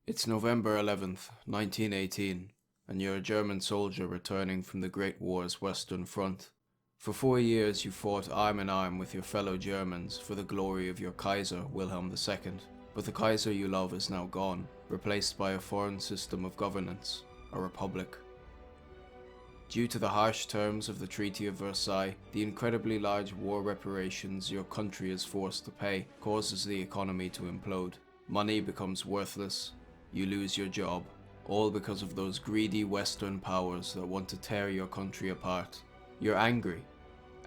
It's November 11th, 1918, and you're a German soldier returning from the Great War's Western Front. For 4 years you fought arm in arm with your fellow Germans for the glory of your Kaiser, Wilhelm II. But the Kaiser you love is now gone, replaced by a foreign system of governance, a republic. Due to the harsh terms of the Treaty of Versailles, the incredibly large war reparations your country is forced to pay causes the economy to implode. Money becomes worthless, you lose your job, all because of those greedy Western powers that want to tear your country apart. You're angry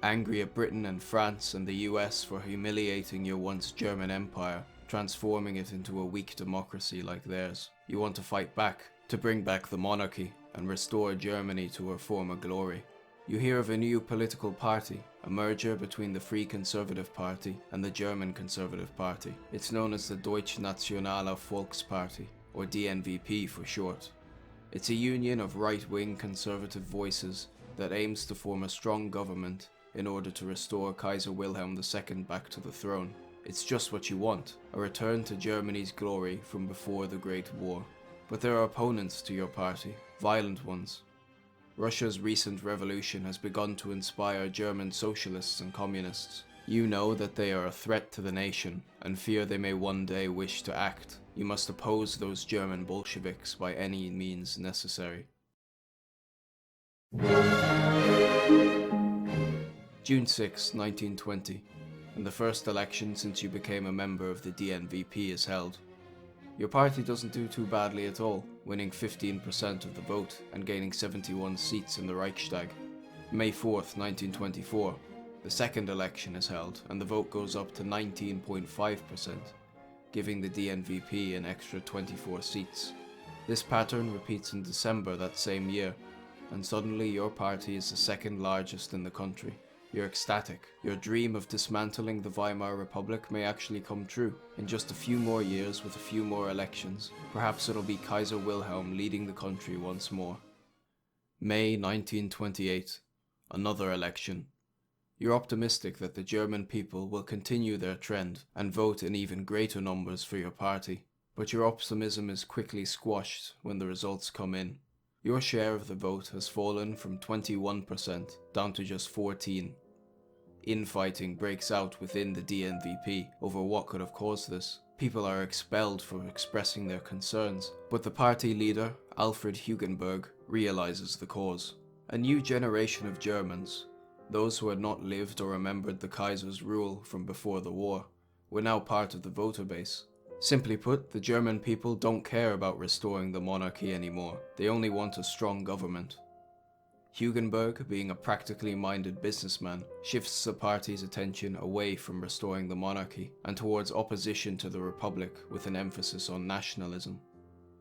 at Britain and France and the US for humiliating your once German empire, transforming it into a weak democracy like theirs. You want to fight back, to bring back the monarchy and restore Germany to her former glory. You hear of a new political party, a merger between the Free Conservative Party and the German Conservative Party. It's known as the Deutsche Nationale Volksparty, or DNVP for short. It's a union of right-wing conservative voices that aims to form a strong government in order to restore Kaiser Wilhelm II back to the throne. It's just what you want, a return to Germany's glory from before the Great War. But there are opponents to your party, violent ones. Russia's recent revolution has begun to inspire German socialists and communists. You know that they are a threat to the nation, and fear they may one day wish to act. You must oppose those German Bolsheviks by any means necessary. June 6, 1920, and the first election since you became a member of the DNVP is held. Your party doesn't do too badly at all, winning 15% of the vote and gaining 71 seats in the Reichstag. May 4th, 1924, the second election is held and the vote goes up to 19.5%, giving the DNVP an extra 24 seats. This pattern repeats in December that same year, and suddenly your party is the second largest in the country. You're ecstatic. Your dream of dismantling the Weimar Republic may actually come true. In just a few more years with a few more elections, perhaps it'll be Kaiser Wilhelm leading the country once more. May 1928, another election. You're optimistic that the German people will continue their trend and vote in even greater numbers for your party. But your optimism is quickly squashed when the results come in. Your share of the vote has fallen from 21% down to just 14%. Infighting breaks out within the DNVP over what could have caused this. People are expelled for expressing their concerns, but the party leader, Alfred Hugenberg, realizes the cause. A new generation of Germans, those who had not lived or remembered the Kaiser's rule from before the war, were now part of the voter base. Simply put, the German people don't care about restoring the monarchy anymore. They only want a strong government. Hugenberg, being a practically minded businessman, shifts the party's attention away from restoring the monarchy and towards opposition to the republic with an emphasis on nationalism.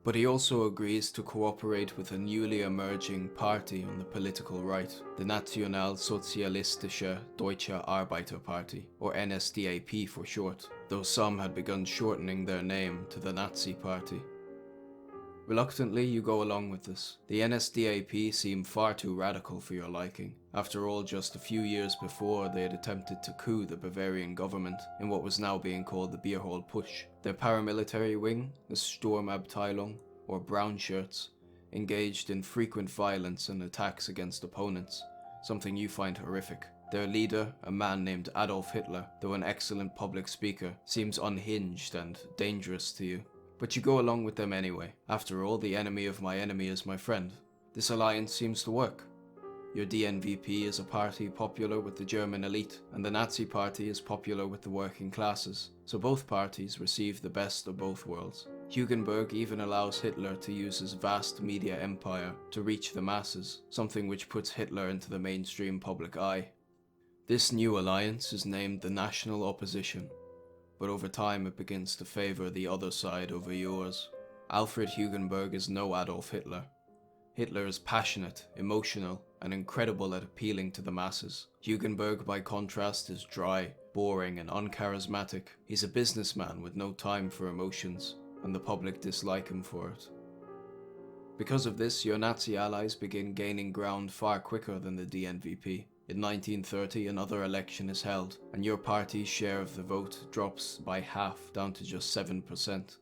But he also agrees to cooperate with a newly emerging party on the political right, the Nationalsozialistische Deutsche Arbeiterparty, or NSDAP for short, though some had begun shortening their name to the Nazi Party. Reluctantly, you go along with this. The NSDAP seem far too radical for your liking. After all, just a few years before, they had attempted to coup the Bavarian government in what was now being called the Beerhall Putsch. Their paramilitary wing, the Sturmabteilung, or Brown Shirts, engaged in frequent violence and attacks against opponents, something you find horrific. Their leader, a man named Adolf Hitler, though an excellent public speaker, seems unhinged and dangerous to you. But you go along with them anyway. After all, the enemy of my enemy is my friend. This alliance seems to work. Your DNVP is a party popular with the German elite, and the Nazi Party is popular with the working classes, so both parties receive the best of both worlds. Hugenberg even allows Hitler to use his vast media empire to reach the masses, something which puts Hitler into the mainstream public eye. This new alliance is named the National Opposition, but over time it begins to favor the other side over yours. Alfred Hugenberg is no Adolf Hitler. Hitler is passionate, emotional, and incredible at appealing to the masses. Hugenberg, by contrast, is dry, boring, and uncharismatic. He's a businessman with no time for emotions, and the public dislike him for it. Because of this, your Nazi allies begin gaining ground far quicker than the DNVP. In 1930, another election is held, and your party's share of the vote drops by half down to just 7%.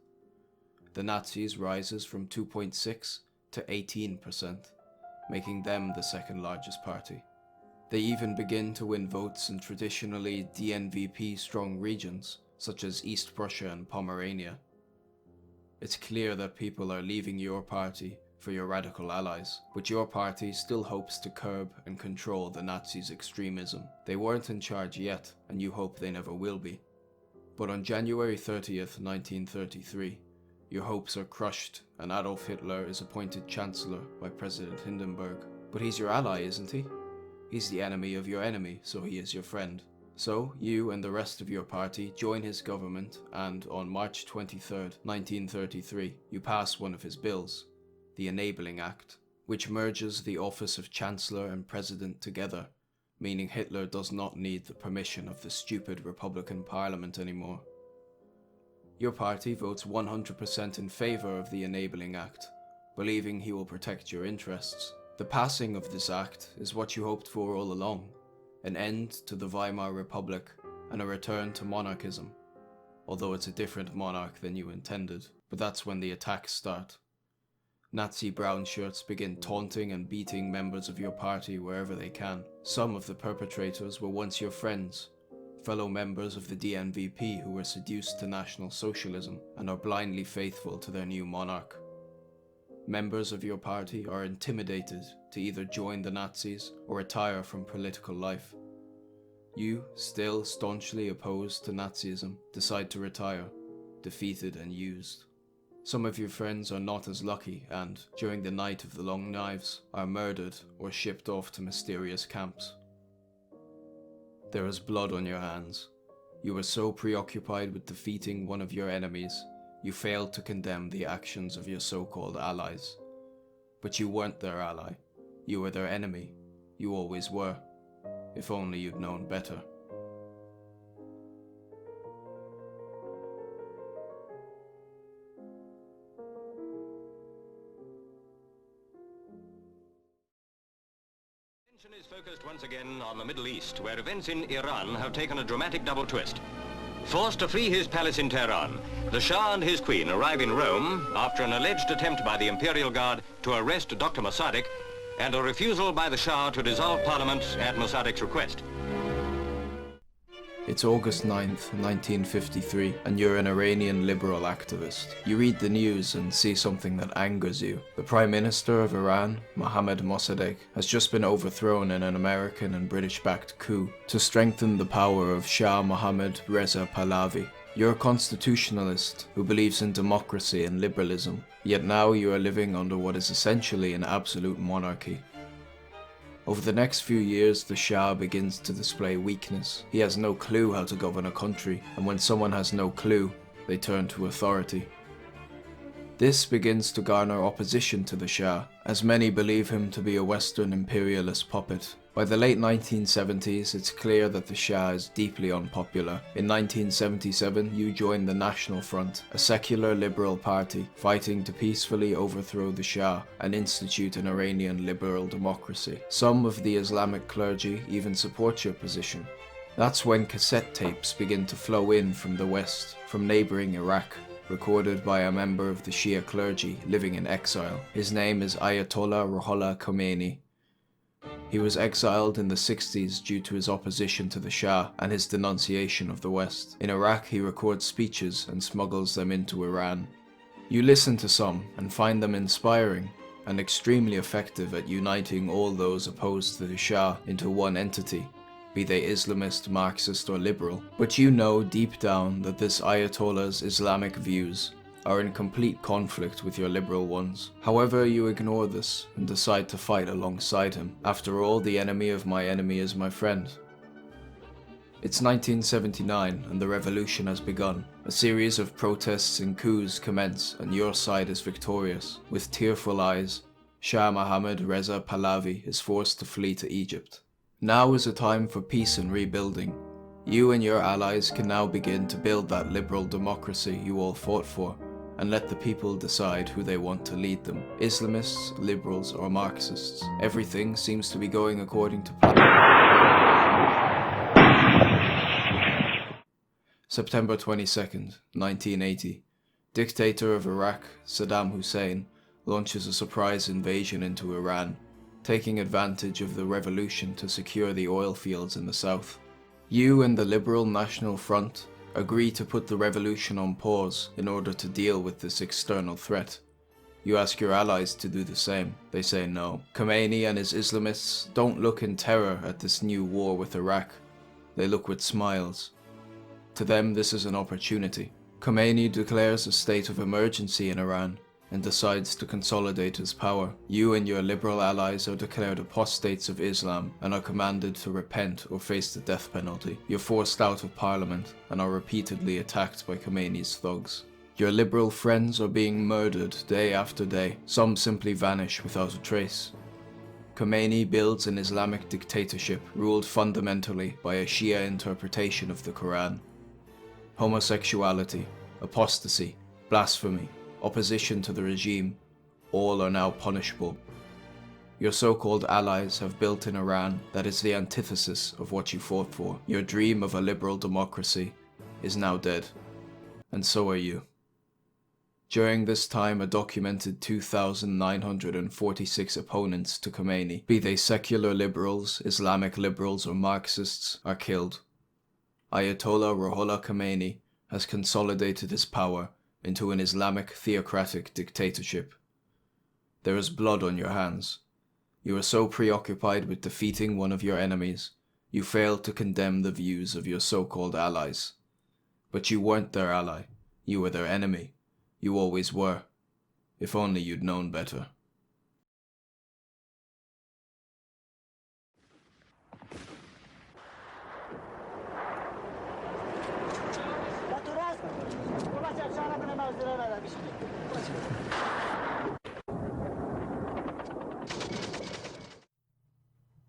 the Nazis rises from 2.6 to 18%, making them the second largest party. They even begin to win votes in traditionally DNVP-strong regions, such as East Prussia and Pomerania. It's clear that people are leaving your party for your radical allies, but your party still hopes to curb and control the Nazis' extremism. They weren't in charge yet, and you hope they never will be. But on January 30th, 1933, your hopes are crushed and Adolf Hitler is appointed Chancellor by President Hindenburg. But he's your ally, isn't he? He's the enemy of your enemy, so he is your friend. So, you and the rest of your party join his government, and on March 23rd, 1933, you pass one of his bills, the Enabling Act, which merges the office of Chancellor and President together, meaning Hitler does not need the permission of the stupid Republican Parliament anymore. Your party votes 100% in favor of the Enabling Act, believing he will protect your interests. The passing of this act is what you hoped for all along, an end to the Weimar Republic and a return to monarchism, although it's a different monarch than you intended. But that's when the attacks start. Nazi brown shirts begin taunting and beating members of your party wherever they can. Some of the perpetrators were once your friends, fellow members of the DNVP who were seduced to National Socialism and are blindly faithful to their new monarch. Members of your party are intimidated to either join the Nazis or retire from political life. You, still staunchly opposed to Nazism, decide to retire, defeated and used. Some of your friends are not as lucky and, during the night of the long knives, are murdered or shipped off to mysterious camps. There is blood on your hands. You were so preoccupied with defeating one of your enemies, you failed to condemn the actions of your so-called allies. But you weren't their ally. You were their enemy. You always were. If only you'd known better. Attention is focused once again on the Middle East, where events in Iran have taken a dramatic double twist. Forced to flee his palace in Tehran, the Shah and his queen arrive in Rome after an alleged attempt by the Imperial Guard to arrest Dr. Mossadegh and a refusal by the Shah to dissolve Parliament at Mossadegh's request. It's August 9th, 1953, and you're an Iranian liberal activist. You read the news and see something that angers you. The Prime Minister of Iran, Mohammad Mossadegh, has just been overthrown in an American and British-backed coup to strengthen the power of Shah Mohammad Reza Pahlavi. You're a constitutionalist who believes in democracy and liberalism, yet now you are living under what is essentially an absolute monarchy. Over the next few years, the Shah begins to display weakness. He has no clue how to govern a country, and when someone has no clue, they turn to authority. This begins to garner opposition to the Shah, as many believe him to be a Western imperialist puppet. By the late 1970s, it's clear that the Shah is deeply unpopular. In 1977, you joined the National Front, a secular liberal party fighting to peacefully overthrow the Shah and institute an Iranian liberal democracy. Some of the Islamic clergy even support your position. That's when cassette tapes begin to flow in from the West, from neighboring Iraq, recorded by a member of the Shia clergy living in exile. His name is Ayatollah Ruhollah Khomeini. He was exiled in the 60s due to his opposition to the Shah and his denunciation of the West. In Iraq, he records speeches and smuggles them into Iran. You listen to some and find them inspiring and extremely effective at uniting all those opposed to the Shah into one entity, be they Islamist, Marxist or liberal. But you know deep down that this Ayatollah's Islamic views are in complete conflict with your liberal ones. However, you ignore this and decide to fight alongside him. After all, the enemy of my enemy is my friend. It's 1979 and the revolution has begun. A series of protests and coups commence and your side is victorious. With tearful eyes, Shah Mohammad Reza Pahlavi is forced to flee to Egypt. Now is a time for peace and rebuilding. You and your allies can now begin to build that liberal democracy you all fought for, and let the people decide who they want to lead them. Islamists, liberals or Marxists. Everything seems to be going according to plan. September 22nd, 1980. Dictator of Iraq, Saddam Hussein, launches a surprise invasion into Iran, taking advantage of the revolution to secure the oil fields in the south. You and the Liberal National Front agree to put the revolution on pause in order to deal with this external threat. You ask your allies to do the same. They say no. Khomeini and his Islamists don't look in terror at this new war with Iraq. They look with smiles. To them, this is an opportunity. Khomeini declares a state of emergency in Iran and decides to consolidate his power. You and your liberal allies are declared apostates of Islam and are commanded to repent or face the death penalty. You're forced out of parliament and are repeatedly attacked by Khomeini's thugs. Your liberal friends are being murdered day after day. Some simply vanish without a trace. Khomeini builds an Islamic dictatorship ruled fundamentally by a Shia interpretation of the Quran. Homosexuality, apostasy, blasphemy, opposition to the regime, all are now punishable. Your so-called allies have built an Iran that is the antithesis of what you fought for. Your dream of a liberal democracy is now dead, and so are you. During this time, a documented 2,946 opponents to Khomeini, be they secular liberals, Islamic liberals, or Marxists, are killed. Ayatollah Ruhollah Khomeini has consolidated his power into an Islamic theocratic dictatorship. There is blood on your hands. You are so preoccupied with defeating one of your enemies, you fail to condemn the views of your so-called allies. But you weren't their ally. You were their enemy. You always were. If only you'd known better.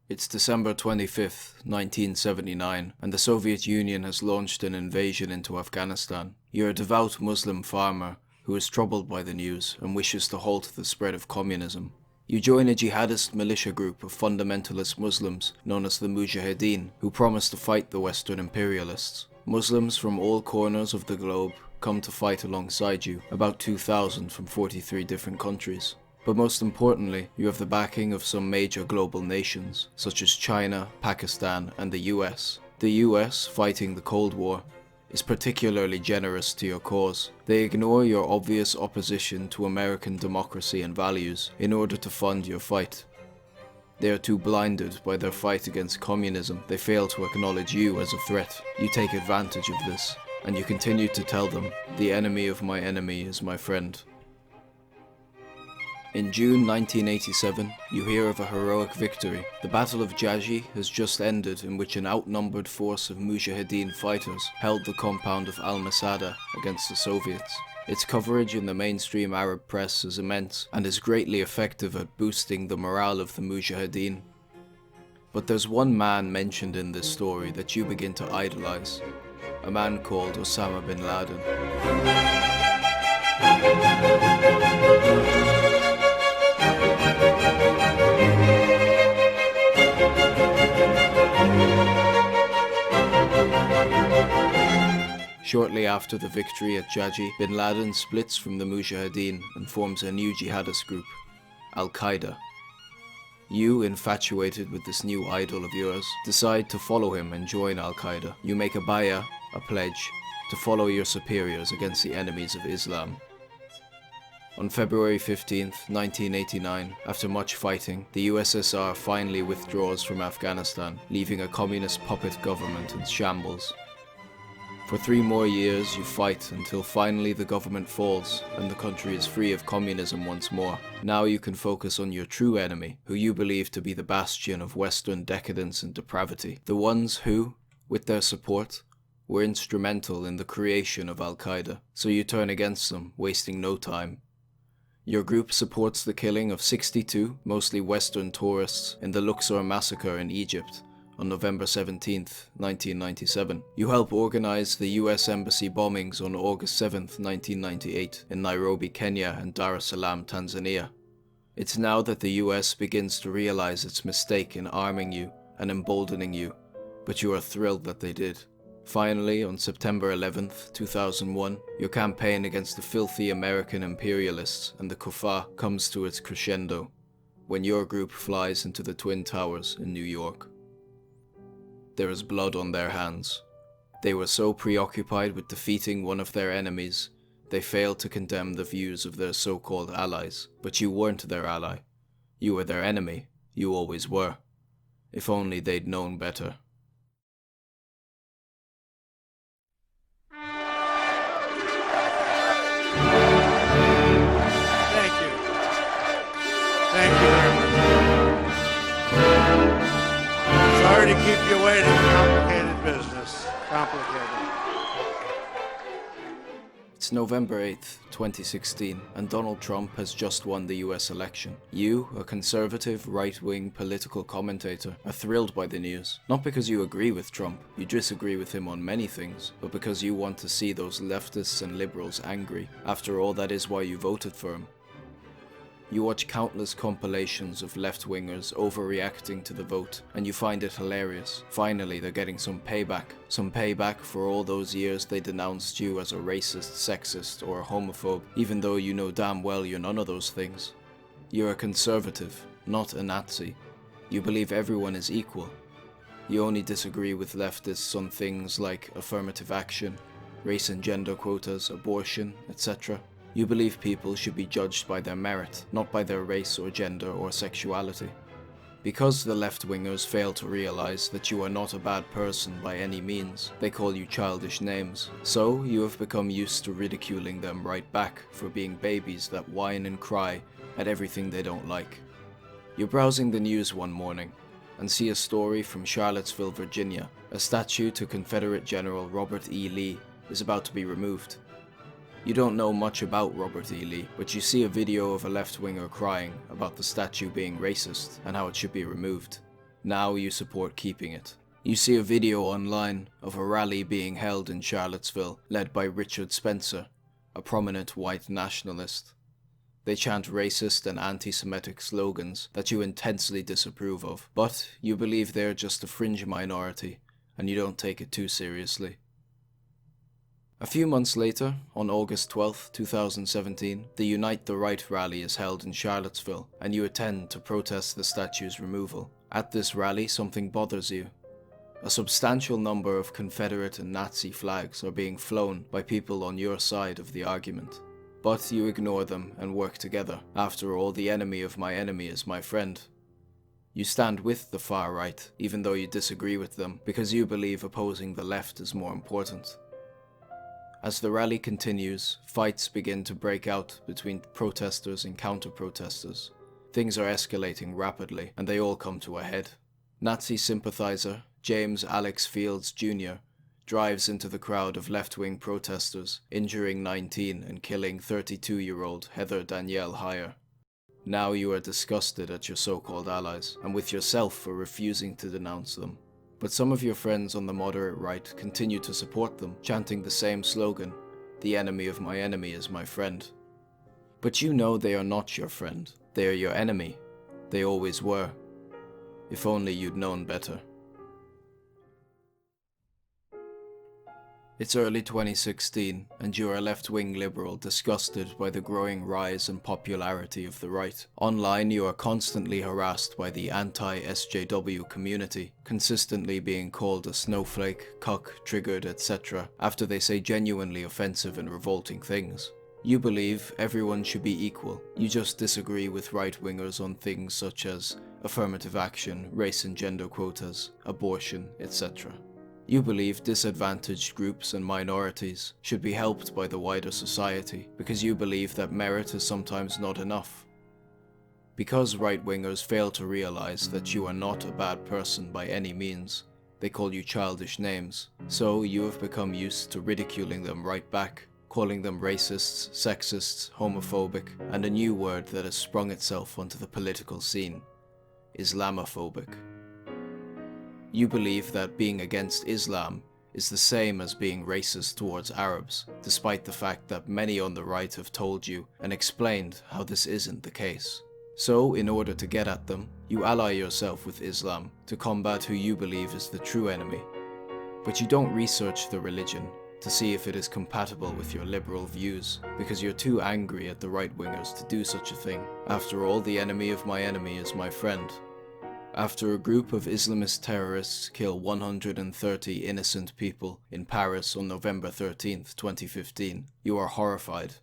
It's December 25th, 1979, and the Soviet Union has launched an invasion into Afghanistan. You're a devout Muslim farmer who is troubled by the news and wishes to halt the spread of communism. You join a jihadist militia group of fundamentalist Muslims known as the Mujahideen, who promise to fight the Western imperialists. Muslims from all corners of the globe come to fight alongside you, about 2,000 from 43 different countries. But most importantly, you have the backing of some major global nations, such as China, Pakistan, and the US. The US, fighting the Cold War, is particularly generous to your cause. They ignore your obvious opposition to American democracy and values in order to fund your fight. They are too blinded by their fight against communism, they fail to acknowledge you as a threat. You take advantage of this, and you continue to tell them, the enemy of my enemy is my friend. In June 1987, you hear of a heroic victory. The Battle of Jaji has just ended, in which an outnumbered force of Mujahideen fighters held the compound of al-Masada against the Soviets. Its coverage in the mainstream Arab press is immense and is greatly effective at boosting the morale of the Mujahideen. But there's one man mentioned in this story that you begin to idolize, a man called Osama bin Laden. Shortly after the victory at Jaji, bin Laden splits from the Mujahideen and forms a new jihadist group, al-Qaeda. You, infatuated with this new idol of yours, decide to follow him and join al-Qaeda. You make a bay'ah, a pledge, to follow your superiors against the enemies of Islam. On February 15th, 1989, after much fighting, the USSR finally withdraws from Afghanistan, leaving a communist puppet government in shambles. For 3 more years you fight until finally the government falls and the country is free of communism once more. Now you can focus on your true enemy, who you believe to be the bastion of Western decadence and depravity. The ones who, with their support, were instrumental in the creation of al-Qaeda. So you turn against them, wasting no time. Your group supports the killing of 62, mostly Western tourists, in the Luxor massacre in Egypt on November 17th, 1997. You help organize the US Embassy bombings on August 7th, 1998 in Nairobi, Kenya and Dar es Salaam, Tanzania. It's now that the US begins to realize its mistake in arming you and emboldening you, but you are thrilled that they did. Finally, on September 11th, 2001, your campaign against the filthy American imperialists and the kuffar comes to its crescendo when your group flies into the Twin Towers in New York. There is blood on their hands. They were so preoccupied with defeating one of their enemies, they failed to condemn the views of their so-called allies. But you weren't their ally. You were their enemy. You always were. If only they'd known better. Thank you very much. Sorry to keep you waiting. Complicated business. Complicated. It's November 8th, 2016, and Donald Trump has just won the US election. You, a conservative, right-wing political commentator, are thrilled by the news. Not because you agree with Trump, you disagree with him on many things, but because you want to see those leftists and liberals angry. After all, that is why you voted for him. You watch countless compilations of left-wingers overreacting to the vote, and you find it hilarious. Finally, they're getting some payback. Some payback for all those years they denounced you as a racist, sexist, or a homophobe, even though you know damn well you're none of those things. You're a conservative, not a Nazi. You believe everyone is equal. You only disagree with leftists on things like affirmative action, race and gender quotas, abortion, etc. You believe people should be judged by their merit, not by their race or gender or sexuality. Because the left-wingers fail to realize that you are not a bad person by any means, they call you childish names. So, you have become used to ridiculing them right back for being babies that whine and cry at everything they don't like. You're browsing the news one morning and see a story from Charlottesville, Virginia. A statue to Confederate General Robert E. Lee is about to be removed. You don't know much about Robert E. Lee, but you see a video of a left-winger crying about the statue being racist and how it should be removed. Now you support keeping it. You see a video online of a rally being held in Charlottesville led by Richard Spencer, a prominent white nationalist. They chant racist and anti-Semitic slogans that you intensely disapprove of, but you believe they're just a fringe minority and you don't take it too seriously. A few months later, on August 12, 2017, the Unite the Right rally is held in Charlottesville, and you attend to protest the statue's removal. At this rally, something bothers you. A substantial number of Confederate and Nazi flags are being flown by people on your side of the argument. But you ignore them and work together. After all, the enemy of my enemy is my friend. You stand with the far right, even though you disagree with them, because you believe opposing the left is more important. As the rally continues, fights begin to break out between protesters and counter-protesters. Things are escalating rapidly, and they all come to a head. Nazi sympathizer James Alex Fields Jr. drives into the crowd of left-wing protesters, injuring 19 and killing 32-year-old Heather Danielle Heyer. Now you are disgusted at your so-called allies, and with yourself for refusing to denounce them. But some of your friends on the moderate right continue to support them, chanting the same slogan, "The enemy of my enemy is my friend." But you know they are not your friend. They are your enemy. They always were. If only you'd known better. It's early 2016, and you're a left-wing liberal disgusted by the growing rise and popularity of the right. Online, you are constantly harassed by the anti-SJW community, consistently being called a snowflake, cuck, triggered, etc., after they say genuinely offensive and revolting things. You believe everyone should be equal. You just disagree with right-wingers on things such as affirmative action, race and gender quotas, abortion, etc. You believe disadvantaged groups and minorities should be helped by the wider society, because you believe that merit is sometimes not enough. Because right-wingers fail to realize that you are not a bad person by any means, they call you childish names, so you have become used to ridiculing them right back, calling them racists, sexists, homophobic, and a new word that has sprung itself onto the political scene, Islamophobic. You believe that being against Islam is the same as being racist towards Arabs, despite the fact that many on the right have told you and explained how this isn't the case. So, in order to get at them, you ally yourself with Islam to combat who you believe is the true enemy. But you don't research the religion to see if it is compatible with your liberal views, because you're too angry at the right-wingers to do such a thing. After all, the enemy of my enemy is my friend. After a group of Islamist terrorists kill 130 innocent people in Paris on November 13th, 2015, you are horrified.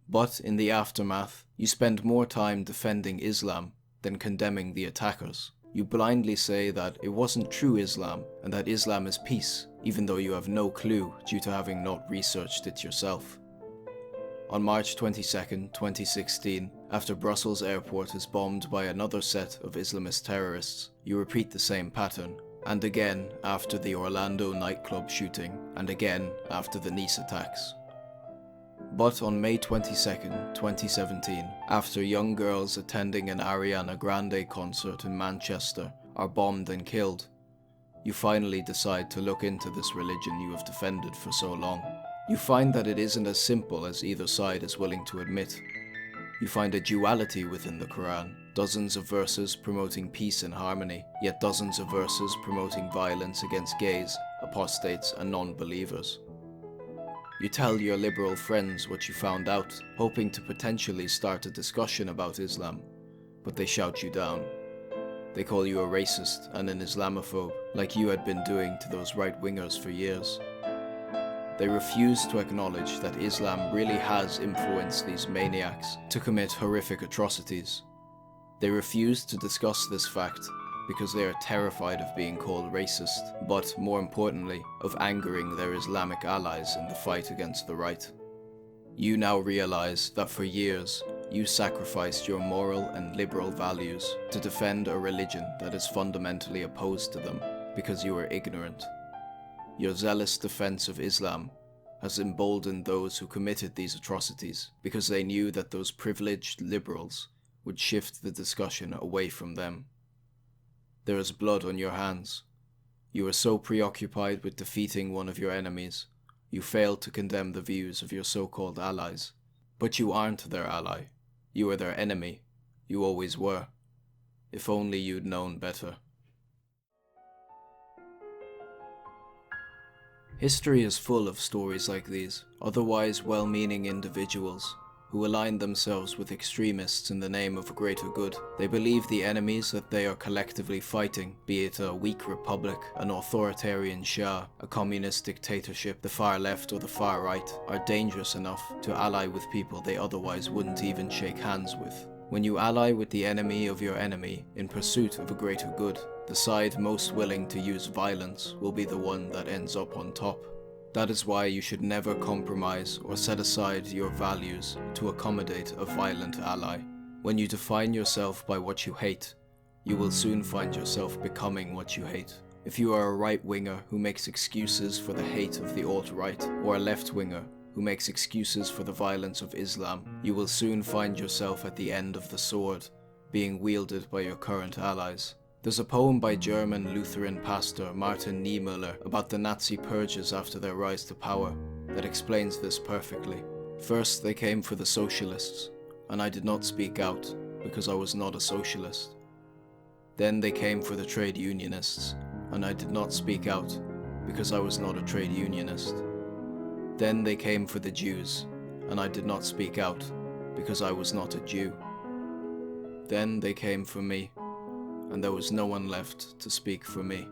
But in the aftermath, you spend more time defending Islam than condemning the attackers. You blindly say that it wasn't true Islam and that Islam is peace, even though you have no clue due to having not researched it yourself. On March 22nd, 2016, after Brussels airport is bombed by another set of Islamist terrorists, you repeat the same pattern, and again after the Orlando nightclub shooting, and again after the Nice attacks. But on May 22nd, 2017, after young girls attending an Ariana Grande concert in Manchester are bombed and killed, you finally decide to look into this religion you have defended for so long. You find that it isn't as simple as either side is willing to admit. You find a duality within the Quran, dozens of verses promoting peace and harmony, yet dozens of verses promoting violence against gays, apostates and non-believers. You tell your liberal friends what you found out, hoping to potentially start a discussion about Islam, but they shout you down. They call you a racist and an Islamophobe, like you had been doing to those right-wingers for years. They refuse to acknowledge that Islam really has influenced these maniacs to commit horrific atrocities. They refuse to discuss this fact because they are terrified of being called racist, but more importantly, of angering their Islamic allies in the fight against the right. You now realize that for years, you sacrificed your moral and liberal values to defend a religion that is fundamentally opposed to them because you were ignorant. Your zealous defense of Islam has emboldened those who committed these atrocities because they knew that those privileged liberals would shift the discussion away from them. There is blood on your hands. You are so preoccupied with defeating one of your enemies, you fail to condemn the views of your so-called allies. But you aren't their ally. You are their enemy. You always were. If only you'd known better. History is full of stories like these, otherwise well-meaning individuals who align themselves with extremists in the name of a greater good. They believe the enemies that they are collectively fighting, be it a weak republic, an authoritarian Shah, a communist dictatorship, the far left or the far right, are dangerous enough to ally with people they otherwise wouldn't even shake hands with. When you ally with the enemy of your enemy in pursuit of a greater good, the side most willing to use violence will be the one that ends up on top. That is why you should never compromise or set aside your values to accommodate a violent ally. When you define yourself by what you hate, you will soon find yourself becoming what you hate. If you are a right-winger who makes excuses for the hate of the alt-right, or a left-winger who makes excuses for the violence of Islam, you will soon find yourself at the end of the sword, being wielded by your current allies. There's a poem by German Lutheran pastor Martin Niemöller about the Nazi purges after their rise to power that explains this perfectly. First they came for the socialists, and I did not speak out because I was not a socialist. Then they came for the trade unionists, and I did not speak out because I was not a trade unionist. Then they came for the Jews, and I did not speak out because I was not a Jew. Then they came for me, and there was no one left to speak for me.